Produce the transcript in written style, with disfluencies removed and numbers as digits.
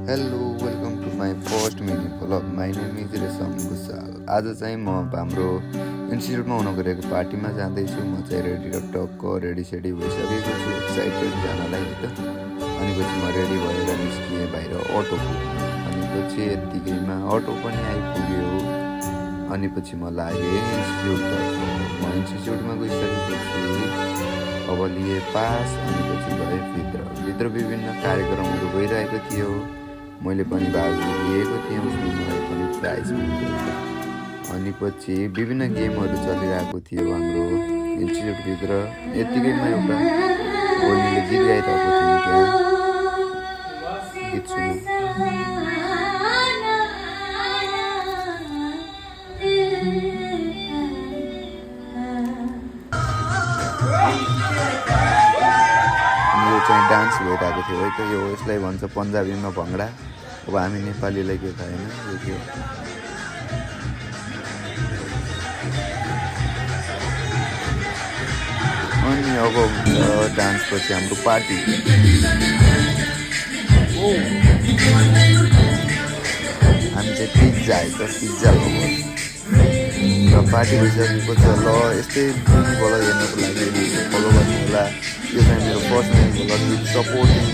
Hello welcome to my first mini vlog my name is Resham Bhusal. आज चाहिँ म हाम्रो इन्स्टिट्युटमा हुन गएको पार्टीमा जाँदैछु। म चाहिँ रेडी र टक्क रेडी भइसकेको छु, एक्साइटेड जानलाई त। अनि पछि म रेडी भएर निस्किएँ बाहिर अटो पुग्नु। अनि पछि यत्तिकैमा अटो पनि आइपुग्यो। अनि पछि म लागेँ इन्स्टिट्युटतर्फ। म इन्स्टिट्युटमा गइसकेपछि अब लिए पास। अनि पछि गएँ भित्र विभिन्न कार्यक्रमहरू भइरहेको थियो। मैले पनि भाग लिएको थिएँ, उसमा मलाई पनि प्राइज मिलेको थियो। अनि पछि विभिन्न गेमहरू चलिरहेको थियो हाम्रो इन्स्टिट्युटभित्र। यत्तिकैमा एउटा बहिनीले गीत गाइरहेको थियो त्यहाँ, गीत सुन्नु। यो चाहिँ डान्स भइरहेको थियो है त। यो यसलाई भन्छ पन्जाबीमा भङ्गडा। अब हामी नेपालीलाई के थाहा होइन यो के हो। अनि अब डान्सपछि हाम्रो पार्टी। हामी चाहिँ पिज्जा है त, पिज्जा लभर। र पार्टी भइसकेको छ। ल यस्तै भ्लग हेर्नको लागि फलो गर्नु होला। यो चाहिँ मेरो फर्स्ट भ्लग विथ सपोर्टिङ